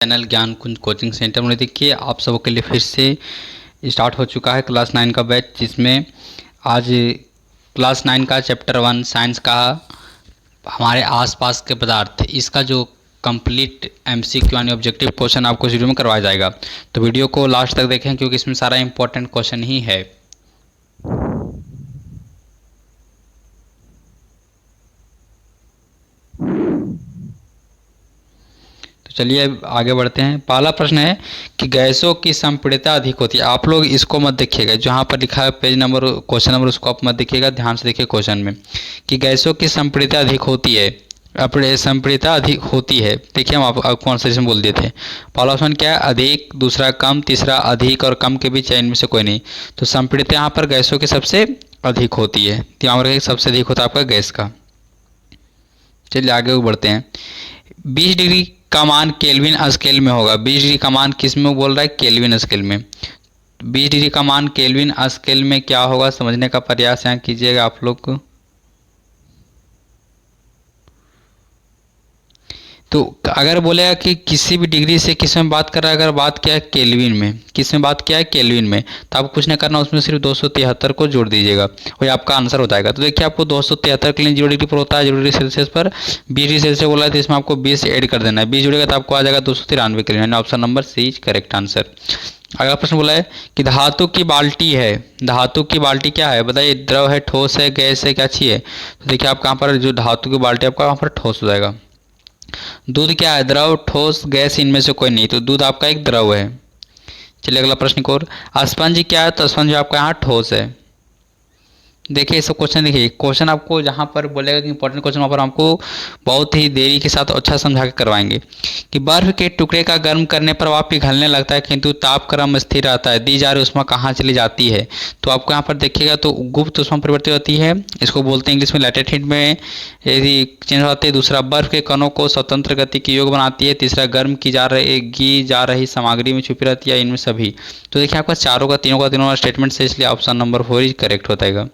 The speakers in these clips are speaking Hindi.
चैनल ज्ञान कुंज कोचिंग सेंटर में देखिए आप सबों के लिए फिर से स्टार्ट हो चुका है क्लास 9 का बैच, जिसमें आज क्लास 9 का चैप्टर 1 साइंस का हमारे आसपास के पदार्थ, इसका जो कंप्लीट एमसीक्यू यानी ऑब्जेक्टिव क्वेश्चन आपको इस वीडियो में करवाया जाएगा। तो वीडियो को लास्ट तक देखें क्योंकि इसमें सारा इंपॉर्टेंट क्वेश्चन ही है। चलिए अब आगे बढ़ते हैं। पहला प्रश्न है कि गैसों की संपीड़ितता अधिक होती है। आप लोग इसको मत देखिएगा, जहाँ पर लिखा है पेज नंबर क्वेश्चन नंबर उसको आप मत देखिएगा, ध्यान से देखिए क्वेश्चन में कि गैसों की संपीड़ितता अधिक होती है। अपने संपीड़ितता अधिक होती है, देखिए हम आप कौन सा इसमें बोल दिए थे। पहला ऑप्शन क्या है? अधिक, दूसरा कम, तीसरा अधिक और कम के बीच इनमें से कोई नहीं। तो संपीड़ितता यहाँ पर गैसों की सबसे अधिक होती है। ध्यान रखिए सबसे अधिक होता है आपका गैस का। चलिए आगे बढ़ते हैं। 20 डिग्री का मान केल्विन स्केल में होगा। 20 डिग्री का मान किस में बोल रहा है? केल्विन स्केल में। 20 डिग्री का मान केल्विन स्केल में क्या होगा, समझने का प्रयास यहाँ कीजिएगा आप लोग को। तो अगर बोलेगा कि किसी भी डिग्री से किस में बात कर रहा है, अगर बात किया है केल्विन में, किस में बात किया है? केल्विन में, तो आपको कुछ नहीं करना, उसमें सिर्फ 273 को जोड़ दीजिएगा, वही आपका आंसर हो जाएगा। तो देखिए आपको 273 के लिए 0 डिग्री पर होता है, 0 डिग्री सेल्सियस पर 20 डिग्री सेल्सियस बोला है, तो इसमें आपको 20 ऐड कर देना है। 20 जुड़ेगा तो आपको आ जाएगा 293 के लिए। Option number C is correct answer. अगला प्रश्न बोला है कि धातु की बाल्टी है। धातु की बाल्टी क्या है बताइए? द्रव है, ठोस है, गैस है, क्या चीज है? तो देखिए आप कहाँ पर जो धातु की बाल्टी आपका वहाँ पर ठोस हो जाएगा। दूध क्या है? द्रव, ठोस, गैस, इनमें से कोई नहीं, तो दूध आपका एक द्रव है। चलिए अगला प्रश्न को। स्पंज क्या है? तो स्पंज आपका यहाँ ठोस है। देखिए सब क्वेश्चन, देखिए क्वेश्चन आपको जहाँ पर बोलेगा कि इंपॉर्टेंट क्वेश्चन, वहाँ पर आपको बहुत ही देरी के साथ अच्छा समझा के करवाएंगे कि बर्फ के टुकड़े का गर्म करने पर वह पिघलने लगता है किंतु तापक्रम स्थिर रहता है, दी जा रही उष्मा कहाँ चली जाती है? तो आपको यहाँ पर देखिएगा तो गुप्त उष्मा परिवर्तित होती है, इसको बोलते हैं इंग्लिश में लैटेंट हीट में यदि चेंज होते हैं। दूसरा, बर्फ के कणों को स्वतंत्र गति की योग बनाती है। तीसरा, गर्म की जा रही सामग्री में छुपी रहती है। इनमें सभी, तो देखिए आपका चारों का तीनों स्टेटमेंट से, इसलिए ऑप्शन नंबर 4 इज करेक्ट हो जाएगा।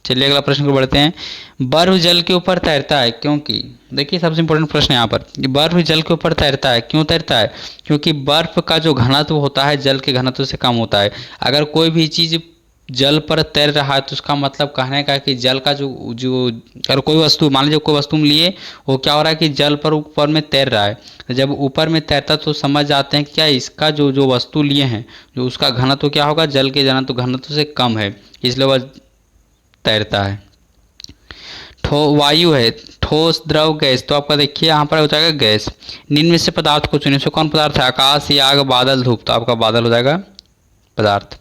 चलिए अगला प्रश्न को बढ़ते हैं। बर्फ जल के ऊपर तैरता है क्योंकि, देखिए सबसे इंपॉर्टेंट प्रश्न है यहाँ पर, बर्फ जल के ऊपर तैरता है, क्यों तैरता है? क्योंकि बर्फ का जो घनत्व होता है जल के घनत्व से कम होता है। अगर कोई भी चीज़ जल पर तैर रहा है तो उसका मतलब कहने का कि जल का जो जो अगर कोई वस्तु, मान लीजिए कोई वस्तु में लिए, वो क्या हो रहा है कि जल पर ऊपर में तैर रहा है। जब ऊपर में तैरता तो समझ जाते हैं कि क्या इसका जो जो वस्तु लिए हैं, जो उसका घनत्व क्या होगा, जल के घनत्व से कम है, इसलिए वह तैरता है। वायु है, ठोस, द्रव, गैस, तो आपका देखिए यहाँ पर हो जाएगा गैस। निम्न में से पदार्थ को चुनिए। कौन पदार्थ है? आकाश, आग, बादल, धूप, तो आपका बादल हो जाएगा पदार्थ।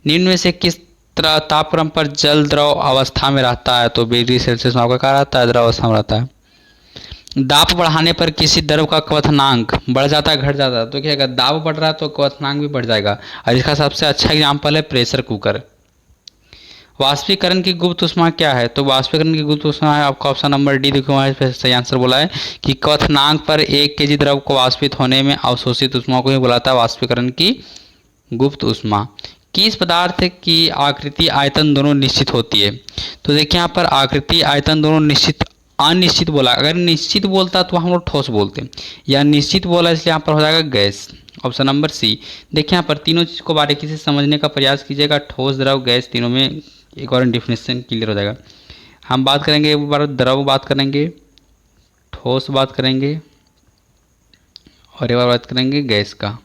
निम्न में से किस तरह तापक्रम पर जल द्रव अवस्था में रहता है? तो 20 डिग्री सेल्सियस में आपका क्या रहता है? द्रव अवस्था में रहता है। दाब बढ़ाने पर किसी द्रव का क्वथनांक बढ़ जाता है, घट जाता है? तो क्या, अगर दाब बढ़ रहा है तो क्वथनांक भी बढ़ जाएगा। और इसका सबसे अच्छा एग्जाम्पल है प्रेशर कुकर। वाष्पीकरण की गुप्त ऊष्मा क्या है? तो वाष्पीकरण की गुप्त ऊष्मा है आपका ऑप्शन नंबर डी। देखो वहाँ सही आंसर बोला है कि क्वथनांक पर 1 केजी द्रव को वाष्पित होने में अवशोषित ऊष्मा को ही बुलाता है वाष्पीकरण की गुप्त ऊष्मा। किस पदार्थ की आकृति, आयतन दोनों निश्चित होती है? तो देखिए यहाँ पर आकृति, आयतन दोनों निश्चित, अनिश्चित बोला। अगर निश्चित बोलता तो हम लोग ठोस बोलते, या निश्चित बोला इसलिए यहाँ पर हो जाएगा गैस, ऑप्शन नंबर सी। देखिए यहाँ पर तीनों चीज़ को बारीकी से समझने का प्रयास कीजिएगा। ठोस, द्रव, गैस, तीनों में एक और डिफिनेशन क्लियर हो जाएगा। हम बात करेंगे एक बार द्रव बात करेंगे, ठोस बात करेंगे, और एक बार बात करेंगे गैस का।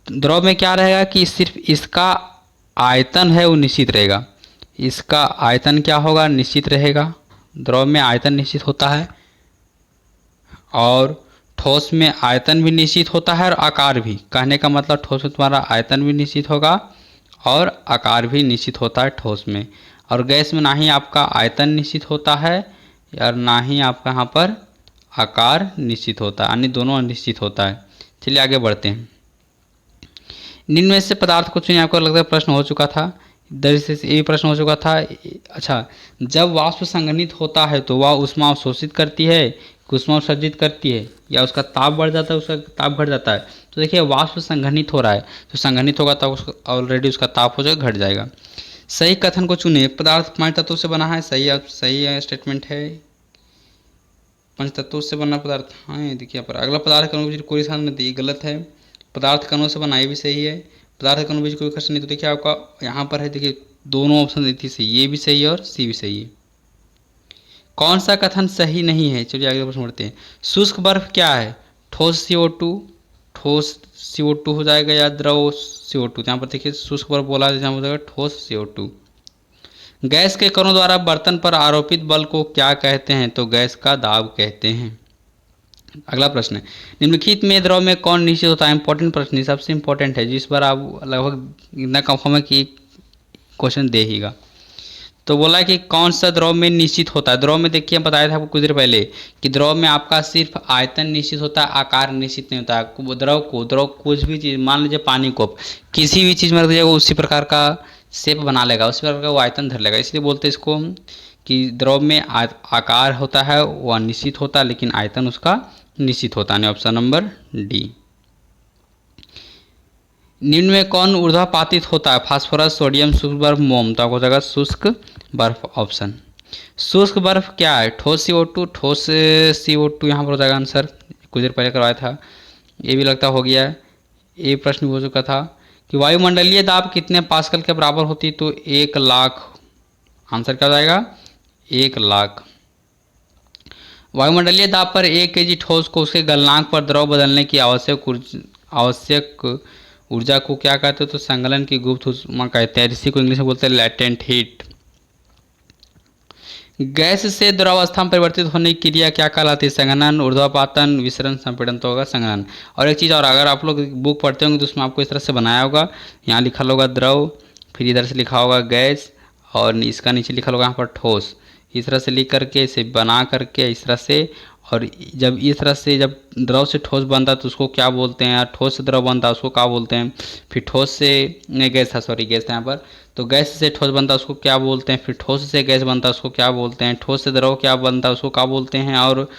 द्रव में क्या रहेगा कि सिर्फ इसका आयतन है वो निश्चित रहेगा। इसका आयतन क्या होगा? निश्चित रहेगा। द्रव में आयतन निश्चित होता है, और ठोस में आयतन भी निश्चित होता है और आकार भी। कहने का मतलब ठोस में तुम्हारा आयतन भी निश्चित होगा और आकार भी निश्चित होता है ठोस में। और गैस में ना ही आपका आयतन निश्चित होता है और ना ही आपका यहाँ पर आकार निश्चित होता है, यानी दोनों अनिश्चित होता है। चलिए आगे बढ़ते हैं। निम्न में से पदार्थ को चुनिए। आपको लगता है प्रश्न हो चुका था, इधर से ये प्रश्न हो चुका था। अच्छा, जब वाष्प संघनित होता है तो वह ऊष्मा अवशोषित करती है, ऊष्मा उत्सर्जित करती है, या उसका ताप बढ़ जाता है, उसका ताप घट जाता है? तो देखिए वाष्प संघनित हो रहा है, तो संघनित होगा तो उसका ऑलरेडी उसका ताप हो जाएगा, घट जाएगा। सही कथन को चुनिए। पदार्थ 5 तत्वों से बना है, सही है स्टेटमेंट है। पंचतत्वों से बना पदार्थ, हाँ ये देखिए यहाँ पर अगला पदार्थ कणों के बीच कोई स्थान नहीं, ये गलत है। पदार्थ कणों से बना, ये भी सही है। पदार्थ कणों के बीच कोई घर्षण नहीं, तो देखिए आपका यहाँ पर है, देखिए दोनों ऑप्शन देती सही, ये भी सही है और सी भी सही है। कौन सा कथन सही नहीं है? चलिए आगे प्रश्न बढ़ते हैं। शुष्क बर्फ क्या है? ठोस CO2, ठोस CO2 हो जाएगा या द्रव CO2? यहाँ पर देखिए शुष्क बर्फ बोला है, हो जाएगा ठोस CO2। गैस के कणों द्वारा बर्तन पर आरोपित बल को क्या कहते हैं? तो गैस का दाब कहते हैं। अगला प्रश्न है, निम्नलिखित में द्रव में कौन निश्चित होता है? इंपॉर्टेंट प्रश्न, सबसे इंपॉर्टेंट है, जिस पर आप लगभग इतना कंफर्म है कि क्वेश्चन दे हीगा। तो बोला कि कौन सा द्रव में निश्चित होता है? द्रव में देखिए, हम बताया था आपको कुछ देर पहले कि द्रव में आपका सिर्फ आयतन निश्चित होता है, आकार निश्चित नहीं होता है। द्रव कुछ भी चीज़, मान लीजिए पानी को किसी भी चीज़ में रख दीजिएगा उसी प्रकार का शेप बना लेगा, उसी प्रकार का वो आयतन धर लेगा। इसलिए बोलते हैं इसको कि द्रव में आकार होता है वो अनिश्चित होता है, लेकिन आयतन उसका निश्चित होता है। Option number D. निम्न में कौन ऊर्ध्वापातित होता है? फास्फोरस, सोडियम, शुष्क बर्फ, मोम। तो आपको हो जाएगा शुष्क बर्फ ऑप्शन। शुष्क बर्फ क्या है? ठोस CO2, ठोस CO2 यहाँ पर हो जाएगा आंसर। कुछ देर पहले करवाया था, ये भी लगता हो गया है। ये प्रश्न भी हो चुका था कि वायुमंडलीय दाब कितने पास्कल के बराबर होती? तो 1 लाख। आंसर क्या हो जाएगा? 1 लाख। वायुमंडलीय दाब पर 1 kg ठोस को उसके गलनांक पर द्रव बदलने की आवश्यक ऊर्जा को क्या कहते हैं? तो संगलन की गुप्त ऊष्मा कहते हैं। इसी को इंग्लिश में बोलते हैं लैटेंट हीट। गैस से द्रव अवस्था में परिवर्तित होने की क्रिया क्या कहलाती है? संघनन, ऊर्ध्वापातन, विसरण, संपीड़न। तो होगा संघनन। और एक चीज़ और, अगर आप लोग बुक पढ़ते होंगे तो उसमें आपको इस तरह से बनाया होगा, यहाँ लिखा होगा द्रव, फिर इधर से लिखा होगा गैस, और इसका नीचे लिखा होगा यहाँ पर ठोस। इस तरह से लिख करके इसे बना करके इस तरह से, और जब इस तरह से जब द्रव से ठोस बनता है तो उसको क्या बोलते हैं? ठोस से द्रव बनता है उसको क्या बोलते हैं? फिर ठोस से गैस था, सॉरी गैस था यहाँ पर, तो गैस से ठोस बनता है उसको क्या बोलते हैं? फिर ठोस से गैस बनता है उसको क्या बोलते हैं? ठोस से द्रव क्या बनता है उसको क्या बोलते हैं? और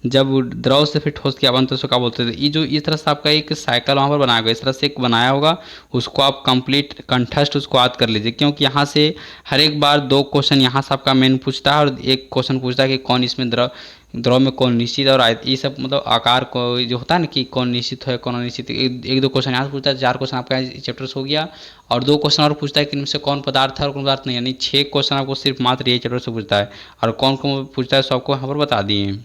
जब द्रव से फिर ठोस क्या बनता है उसको क्या बोलते हैं? ये जो इस तरह से आपका एक साइकिल वहाँ पर बनाया गया, इस तरह से एक बनाया होगा, उसको आप कंप्लीट कंठस्थ उसको याद कर लीजिए, क्योंकि यहाँ से हर एक बार 2 क्वेश्चन यहाँ से आपका मेन पूछता है और एक क्वेश्चन पूछता है कि कौन इसमें द्रव में कौन निश्चित और ये सब, मतलब आकार को जो होता है ना कि कौन निश्चित है कौन अनिश्चित। एक 2 क्वेश्चन यहाँ से पूछता है, 4 क्वेश्चन आपका चैप्टर से हो गया, और 2 क्वेश्चन और पूछता है कि इनमें से कौन पदार्थ है और कौन पदार्थ नहीं, यानी 6 क्वेश्चन आपको सिर्फ मात्र ये चैप्टर से पूछता है। और कौन कौन पूछता है सबको यहाँ पर बता दिए।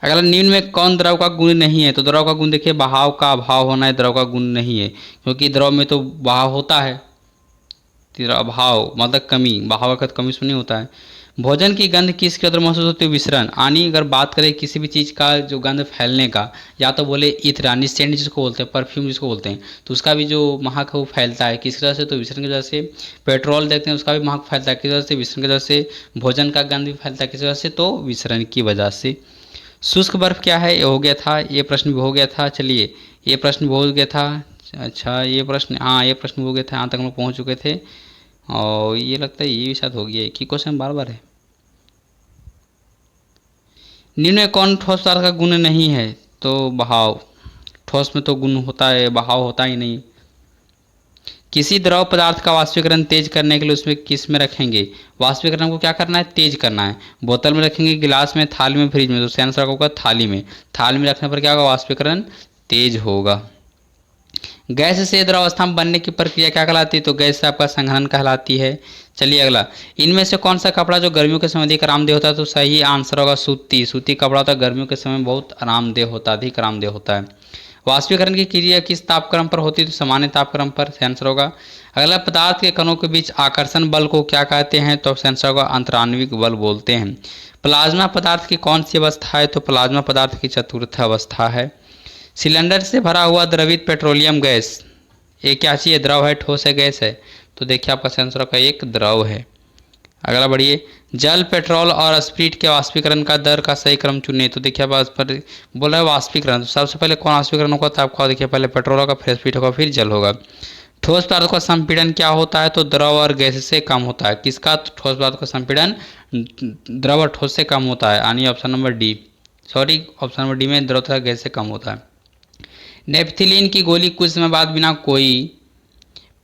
अगला, निम्न में कौन द्रव का गुण नहीं है? तो द्रव का गुण देखिए, बहाव का अभाव होना है, द्रव का गुण नहीं है, क्योंकि द्रव में तो बहाव होता है, अभाव मतलब कमी, बहाव का कमी से नहीं होता है। भोजन की गंध किसके अंदर महसूस होती है? विसरण। यानी अगर बात करें किसी भी चीज़ का जो गंध फैलने का, या तो बोले इत्र यानी सेंट जिसको बोलते हैं, परफ्यूम जिसको बोलते हैं, तो उसका भी जो महक है वो फैलता है किस वजह से? तो विसरण की वजह से। पेट्रोल देखते हैं उसका भी महक फैलता है किस वजह से? विसरण की वजह से। भोजन का गंध भी फैलता है किस वजह से? तो विसरण की वजह से। शुष्क बर्फ क्या है? ये हो गया था, ये प्रश्न भी हो गया था। चलिए, ये प्रश्न भी हो गया था। अच्छा, ये प्रश्न, हाँ ये प्रश्न हो गया था, यहाँ तक हम लोग पहुँच चुके थे। और ये लगता है ये भी शायद हो गया, एक ही क्वेश्चन बार बार है। निम्न में कौन ठोस पदार्थ का गुण नहीं है? तो बहाव। ठोस में तो गुण होता है, बहाव होता ही नहीं। किसी द्रव पदार्थ का वाष्पीकरण तेज करने के लिए उसमें किस में रखेंगे? वाष्पीकरण को क्या करना है? तेज करना है। बोतल में रखेंगे, गिलास में, थाली में, फ्रिज में? तो सही आंसर होगा थाली में। थाली में रखने पर क्या होगा? वाष्पीकरण तेज होगा। गैस से द्रव अवस्था में बनने की प्रक्रिया क्या कहलाती है? तो गैस से आपका संघनन कहलाती है। चलिए अगला, इनमें से कौन सा कपड़ा जो गर्मियों के समय अधिक आरामदेह होता है? तो सही आंसर होगा सूती। सूती कपड़ा होता है, गर्मियों के समय बहुत आरामदेह होता है, अधिक आरामदेह होता है। वाष्पीकरण की क्रिया किस तापक्रम पर होती है? तो सामान्य तापक्रम पर। सही आंसर होगा। अगला, पदार्थ के कणों के बीच आकर्षण बल को क्या कहते हैं? तो सही आंसर होगा अंतराण्विक बल बोलते हैं। प्लाज्मा पदार्थ की कौन सी अवस्था है? तो प्लाज्मा पदार्थ की चतुर्थ अवस्था है। सिलेंडर से भरा हुआ द्रवित पेट्रोलियम गैस, ये क्या चीज़ है? द्रव है, ठोस है, गैस है? तो देखिए आपका सेंसर का एक द्रव है। अगला बढ़िए, जल, पेट्रोल और स्प्रीट के वाष्पीकरण का दर का सही क्रम चुनिए। तो देखिए आप पर बोल रहा है वाष्पीकरण, तो सबसे पहले कौन वाष्पीकरण होगा? तो आपको देखिए पहले पेट्रोल होगा, फिर स्प्रीट होगा, फिर जल होगा। ठोस पदार्थ का संपीड़न क्या होता है? तो द्रव और गैस से कम होता है। किसका? ठोस पदार्थ का संपीड़न द्रव और ठोस से कम होता है, यानी option number D, sorry option number D में द्रव तथा गैस से कम होता है। नेपथिलीन की गोली कुछ समय बाद बिना कोई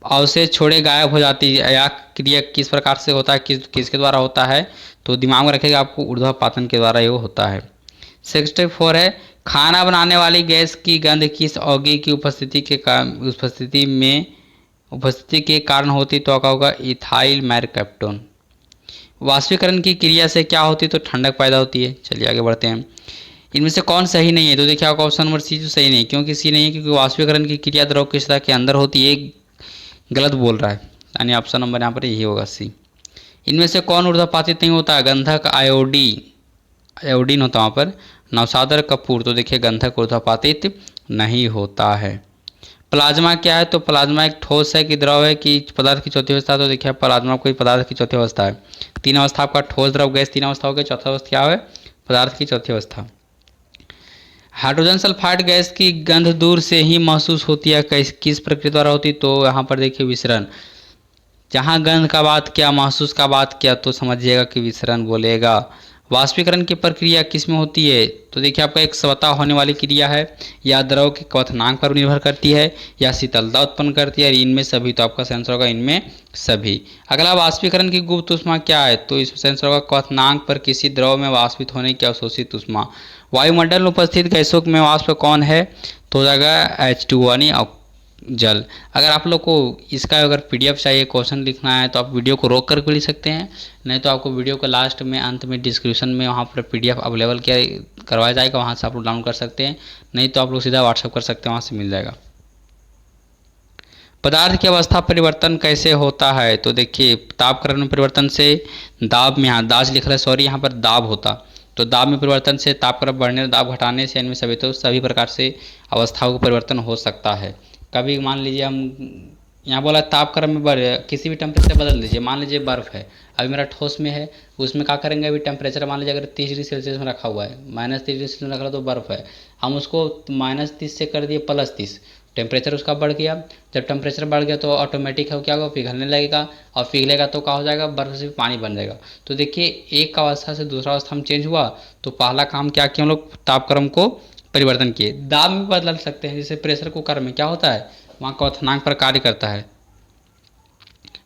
अवशेष छोड़े गायब हो जाती है, या क्रिया किस प्रकार से होता है, किसके द्वारा होता है? तो दिमाग में रखिएगा, आपको ऊर्ध्वापातन के द्वारा ये होता है। 64 है, खाना बनाने वाली गैस की गंध किस औगी की उपस्थिति के कारण होती तो क्या होगा? इथाइल मैरकैप्टोन। वाष्पीकरण की क्रिया से क्या होती तो ठंडक पैदा होती है। चलिए आगे बढ़ते हैं। इनमें से कौन सही नहीं है? तो देखिए आपका ऑप्शन नंबर सी जो सही नहीं, क्योंकि सी नहीं है क्योंकि वाष्पीकरण की क्रिया द्रव की सतह के अंदर होती है, गलत बोल रहा है, यानी ऑप्शन नंबर यहाँ पर यही होगा सी। इनमें से कौन ऊर्ध्वपातित नहीं होता? गंधक आयोडीन होता है वहाँ पर, नवसादर कपूर। तो देखिए गंधक ऊर्ध्वपातित नहीं होता है। प्लाज्मा क्या है? तो प्लाज्मा एक ठोस है कि द्रव है कि पदार्थ की चौथी अवस्था? तो देखिए प्लाज्मा कोई पदार्थ की चौथी अवस्था है। तीन अवस्था आपका ठोस द्रव गैस तीन अवस्था हो गई, चौथा अवस्था क्या है? पदार्थ की चौथी अवस्था। हाइड्रोजन सल्फाइड गैस की गंध दूर से ही महसूस होती है, किस प्रक्रिया द्वारा होती? तो यहाँ पर देखिए विसरण। जहाँ गंध का बात किया, महसूस का बात किया, तो समझिएगा कि विसरण बोलेगा। वाष्पीकरण की प्रक्रिया किस में होती है? तो देखिए आपका एक स्वतः होने वाली क्रिया है, या द्रव के क्वथनांक पर निर्भर करती है, या शीतलता उत्पन्न करती है, इनमें सभी। तो आपका सेंसर होगा इनमें सभी। अगला वाष्पीकरण की गुप्त ऊष्मा क्या है? तो इस सेंसर होगा क्वथनांक पर किसी द्रव में वाष्पित होने की अवशोषित ऊष्मा। वायुमंडल में उपस्थित गैसों में वाष्प कौन है? तो हो जाएगा H2O यानी जल। अगर आप लोग को इसका अगर पीडीएफ चाहिए, क्वेश्चन लिखना है, तो आप वीडियो को रोक कर भी लिख सकते हैं, नहीं तो आपको वीडियो के लास्ट में अंत में डिस्क्रिप्शन में वहाँ पर पीडीएफ अवेलेबल करवाया जाएगा, वहाँ से आप लोग डाउनलोड कर सकते हैं, नहीं तो आप लोग सीधा व्हाट्सअप कर सकते हैं, वहाँ से मिल जाएगा। पदार्थ की अवस्था परिवर्तन कैसे होता है? तो देखिए तापकरण में परिवर्तन से, दाब में, यहाँ दाज लिख रहा है, सॉरी यहाँ पर दाब होता, तो दाब में परिवर्तन से, तापक्रम बढ़ने दाब घटाने से, इनमें सभी, तो सभी प्रकार से अवस्थाओं का परिवर्तन हो सकता है। कभी मान लीजिए हम यहाँ बोला तापक्रम में किसी भी टेम्परेचर बदल दीजिए, मान लीजिए बर्फ़ है, अभी मेरा ठोस में है, उसमें क्या करेंगे? अभी टेम्परेचर मान लीजिए अगर 30 डिग्री सेल्सियस में रखा हुआ है, -30 डिग्री सेल्सियस में रखा तो बर्फ़ है, हम उसको -30 से कर दिए +30, टेम्परेचर उसका बढ़ गया। जब टेम्परेचर बढ़ गया तो ऑटोमेटिक है क्या होगा? पिघलने लगेगा, और पिघलेगा तो क्या हो जाएगा? बर्फ़ से पानी बन जाएगा। तो देखिए एक अवस्था से दूसरा अवस्था में चेंज हुआ, तो पहला काम क्या किया हम लोग? तापक्रम को परिवर्तन किए। दाब में बदल सकते हैं, जैसे प्रेशर कुकर में क्या होता है? वहाँ क्वथनांक पर कार्य करता है।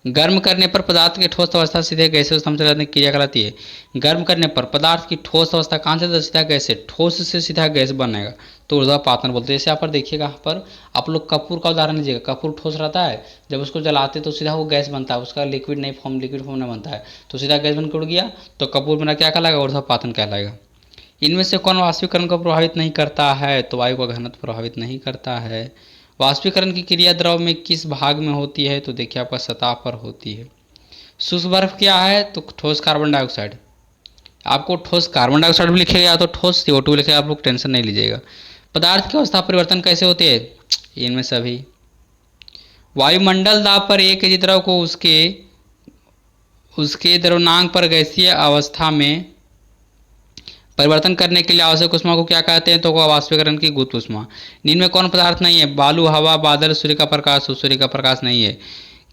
गर्म करने पर पदार्थ की ठोस अवस्था सीधे गैसीय अवस्था में चले जाने की क्रिया कहलाती है। गर्म करने पर पदार्थ की ठोस अवस्था कहाँ से सीधा गैस है? ठोस से सीधा गैस बनेगा, तो ऊर्ध्वपातन बोलते हैं। जैसे यहाँ पर देखिएगा, यहाँ पर आप लोग कपूर का उदाहरण लीजिएगा। कपूर ठोस रहता है, जब उसको जलाते तो सीधा वो गैस बनता है, उसका लिक्विड फॉर्म नहीं बनता है, तो सीधा गैस बनकर उड़ गया, तो कपूर मेरा क्या कहलाएगा? ऊर्ध्वपातन कहलाएगा। इनमें से कौन वाष्पीकरण को प्रभावित नहीं करता है? तो वायु का घनत्व प्रभावित नहीं करता है। वाष्पीकरण की क्रिया द्रव में किस भाग में होती है? तो देखिए आपका सतह पर होती है। शुष्क बर्फ क्या है? तो ठोस कार्बन डाइऑक्साइड। आपको ठोस कार्बन डाइऑक्साइड भी लिखेगा, या तो ठोस CO2 भी लिखेगा, आप लोग टेंशन नहीं लीजिएगा। पदार्थ की अवस्था परिवर्तन कैसे होते हैं? इनमें सभी। वायुमंडल दाब पर एक केजी द्रव को उसके द्रव्यमान पर गैसीय अवस्था में परिवर्तन करने के लिए आवश्यक ऊष्मा को क्या कहते हैं? तो वाष्पीकरण की गुप्त ऊष्मा। नींद में कौन पदार्थ नहीं है? बालू, हवा, बादल, सूर्य का प्रकाश। सूर्य का प्रकाश नहीं है।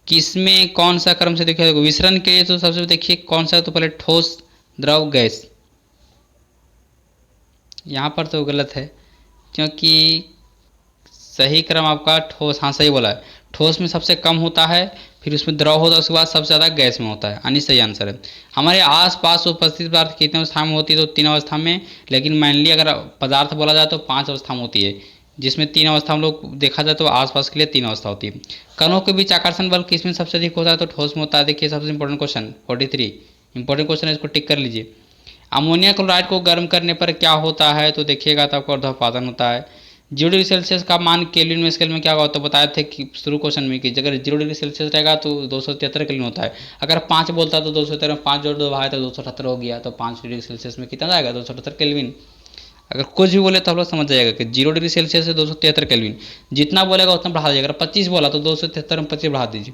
किसमें कौन सा क्रम से देखिए? विसरण के लिए तो सबसे देखिए कौन सा? तो पहले ठोस, द्रव, गैस। यहाँ पर तो गलत है, क्योंकि सही क्रम आपका ठोस, हाँ सही बोला है, ठोस में सबसे कम होता है, फिर उसमें द्रव होता है, उसके बाद सबसे ज़्यादा गैस में होता है, यानी सही आंसर है। हमारे आसपास उपस्थित पदार्थ कितने अवस्था में होती है? तो 3 अवस्था में, लेकिन मेनली अगर पदार्थ बोला जाए तो 5 अवस्था में होती है, जिसमें 3 अवस्था हम लोग देखा जाए तो आसपास के लिए 3 अवस्था होती है। कणों के बीच आकर्षण बल किसमें सबसे अधिक होता है? तो ठोस में होता है। देखिए सबसे इंपॉर्टेंट क्वेश्चन 43 इंपॉर्टेंट क्वेश्चन है, इसको टिक कर लीजिए। अमोनिया क्लोराइड को गर्म करने पर क्या होता है? तो देखिएगा तो आपका ऊर्ध्वपातन होता है। 0 डिग्री सेल्सियस का मान केल्विन में स्केल में क्या होगा? तो बताए थे कि शुरू क्वेश्चन में कि अगर 0 डिग्री सेल्सियस रहेगा तो 273 केल्विन होता है। अगर 5 बोलता तो 273 में 5 जोड़ 2 भाई तो 278 हो गया, तो 5 डिग्री सेल्सियस में कितना जाएगा? 278 केल्विन। अगर कुछ भी बोले तो आप लोग समझ जाएगा कि 0 डिग्री सेल्सियस से 273 केल्विन, जितना बोलेगा उतना बढ़ा दीजिएगा। अगर 25 बोला तो 273 में 25 बढ़ा दीजिए।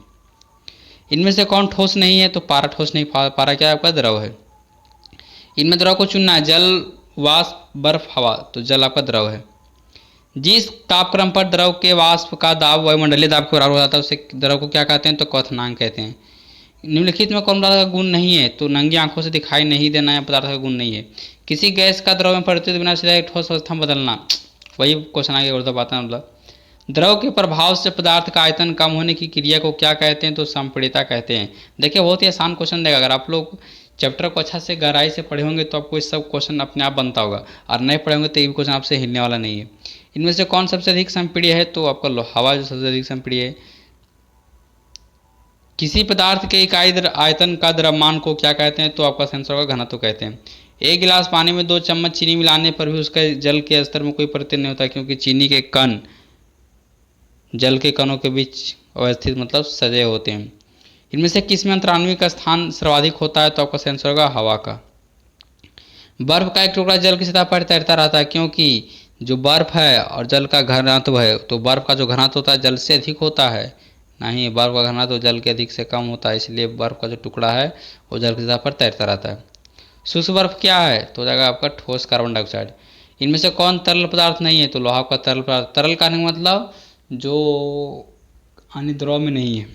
इनमें से कौन ठोस नहीं है? तो पारा ठोस नहीं, पारा क्या है आपका? द्रव है। इनमें द्रव को चुनना है, जल, वाष्प, बर्फ, हवा। तो जल आपका द्रव है। जिस तापक्रम पर द्रव के वाष्प का दाब वायुमंडलीय दाब के बराबर हो जाता है उसे द्रव को क्या कहते हैं? तो क्वथनांक कहते हैं। निम्नलिखित में कौन पदार्थ का गुण नहीं है? तो नंगी आंखों से दिखाई नहीं देना है पदार्थ का गुण नहीं है। किसी गैस का द्रव में परिवर्तित बिना सीधा एक ठोस अवस्था में बदलना, वही क्वेश्चन आगे ऊर्ध्वपातन। मतलब द्रव के प्रभाव से पदार्थ का आयतन कम होने की क्रिया को क्या कहते हैं? तो संपीड़िता कहते हैं। देखिए बहुत ही आसान क्वेश्चन देगा, अगर आप लोग चैप्टर को अच्छा से गहराई से पढ़े होंगे तो आपको ये सब क्वेश्चन अपने आप बनता होगा, और नहीं पढ़े होंगे तो ये भी क्वेश्चन आपसे हिलने वाला नहीं है। इनमें से कौन सबसे अधिक समप्रिय है, तो आपका हवा जो सबसे अधिक समप्रिय है। किसी पदार्थ के इकाई आयतन का द्रव्यमान को क्या कहते हैं, तो आपका आंसर होगा घनत्व कहते हैं। एक गिलास पानी में 2 चम्मच चीनी मिलाने पर भी उसके जल के स्तर में कोई परिवर्तन नहीं होता, क्योंकि चीनी के कण जल के कणों के बीच अवस्थित मतलब सजे होते हैं। इनमें से किसमें अंतराण्विक स्थान सर्वाधिक होता है, तो आपका आंसर होगा हवा का। बर्फ का एक टुकड़ा जल की सतह पर तैरता रहता है, क्योंकि जो बर्फ है और जल का घनत्व है, तो बर्फ का जो घनत्व होता है जल से अधिक होता है, नहीं बर्फ का घनत्व जल के अधिक से कम होता है, इसलिए बर्फ का जो टुकड़ा है वो जल की सतह पर तैरता रहता है। शुष्क बर्फ क्या है, तो हो जाएगा आपका ठोस कार्बन डाइऑक्साइड। इनमें से कौन तरल पदार्थ नहीं है, तो लोहा का तरल पदार्थ। तरल का मतलब जो अन्य द्रव में नहीं है।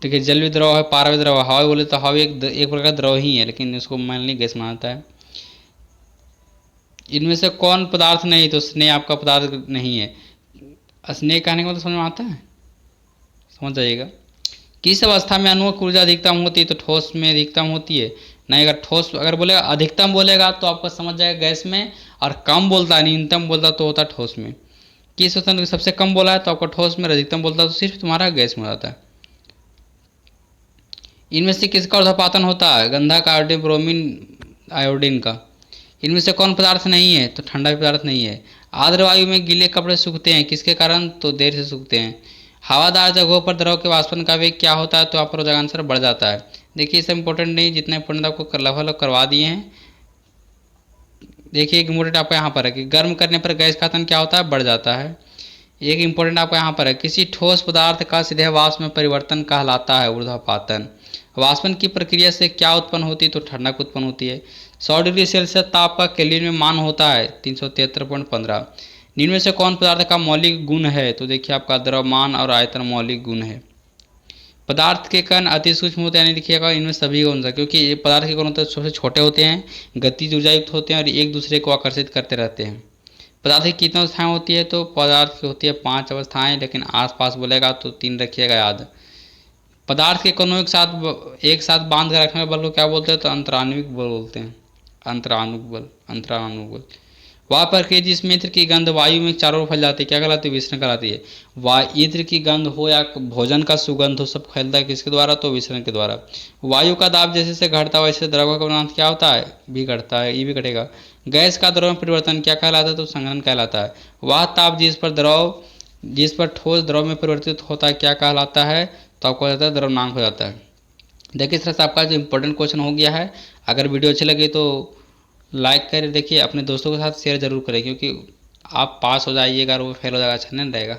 देखिए जल भी द्रव है, पारा भी द्रव है, हवा बोले तो हवा एक प्रकार का द्रव ही है, लेकिन इसको मैनली गैस माना जाता है। इनमें से कौन पदार्थ नहीं, तो स्नेह आपका पदार्थ नहीं है। स्नेह कहने का मतलब समझ में आता है, समझ जाइएगा। किस अवस्था में अणुओं की ऊर्जा अधिकतम होती है, तो ठोस में अधिकतम होती है। नहीं, अगर ठोस अगर बोलेगा अधिकतम बोलेगा तो आपको समझ जाएगा गैस में, और कम बोलता है न्यूनतम बोलता तो होता ठोस में। किस अवस्था में सबसे कम बोला है, तो आपका ठोस में, अधिकतम बोलता तो सिर्फ तुम्हारा गैस में हो जाता है। इनमें से किसका ऊर्ध्वपातन होता है, गंधक, आयोडीन, ब्रोमीन, आयोडीन का। इनमें से कौन पदार्थ नहीं है, तो ठंडा पदार्थ नहीं है। आर्द्र वायु में गीले कपड़े सूखते हैं, किसके कारण, तो देर से सूखते हैं। हवादार जगहों पर द्रव के वाष्पन का वेग क्या होता है, तो आप पर आंसर बढ़ जाता है। देखिए सब इंपॉर्टेंट नहीं, जितना इंपॉर्टेंट आपको लगभग करवा दिए हैं। देखिए एक इंपॉर्टेंट आपका यहाँ पर है कि गर्म करने पर गैस का आयतन क्या होता है, बढ़ जाता है। एक इंपॉर्टेंट आपका यहाँ पर है, किसी ठोस पदार्थ का सीधे वाष्प में परिवर्तन कहलाता है ऊर्ध्वपातन। वाष्पन की प्रक्रिया से क्या उत्पन्न होती है, तो ठंडक उत्पन्न होती है। 100 डिग्री सेल्सियस ताप का केल्विन में मान होता है 373.15। निम्न में से कौन पदार्थ का मौलिक गुण है, तो देखिए आपका द्रव्यमान और आयतन मौलिक गुण है। पदार्थ के कण अति सूक्ष्म होते हैं, यानी देखिएगा इनमें सभी कौन सा, क्योंकि ये पदार्थ के कण होते हैं सबसे छोटे होते हैं, गतिज ऊर्जा युक्त होते हैं और एक दूसरे को आकर्षित करते रहते हैं। पदार्थ की कितनी अवस्थाएं होती है, तो पदार्थ की होती है 5 अवस्थाएं, लेकिन आसपास बोलेगा तो 3 रखिएगा याद। पदार्थ के कणों एक साथ बांध कर रखने वाले बल को क्या बोलते हैं, तो अंतराण्विक बल बोलते हैं। अंतराणुक बल। वह प्रक्रिया जिसमें इत्र की गंध वायु में चारों ओर फैल जाती है क्या कहलाती है, विसरण कहलाती है। इत्र की गंध हो या भोजन का सुगंध हो, सब फैलता है किसके द्वारा, तो विसरण के द्वारा। वायु का दाब जैसे जैसे घटता है वैसे द्रव का गुणांक क्या होता है, भी घटता है, ये भी घटेगा। गैस का द्रव में परिवर्तन क्या कहलाता है, तो संघनन कहलाता है। वह ताप जिस पर ठोस द्रव में परिवर्तित होता है क्या कहलाता है, तो आपको हो जाता है द्रव्यमांक हो जाता है। देखिए इस तरह से आपका जो इंपॉर्टेंट क्वेश्चन हो गया है। अगर वीडियो अच्छी लगे तो लाइक करें, देखिए अपने दोस्तों के साथ शेयर जरूर करें, क्योंकि आप पास हो जाइएगा और वो फेल हो जाएगा, अच्छा नहीं रहेगा।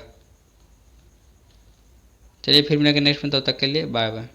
चलिए फिर मिलेंगे नेक्स्ट में, तब तक के लिए बाय बाय।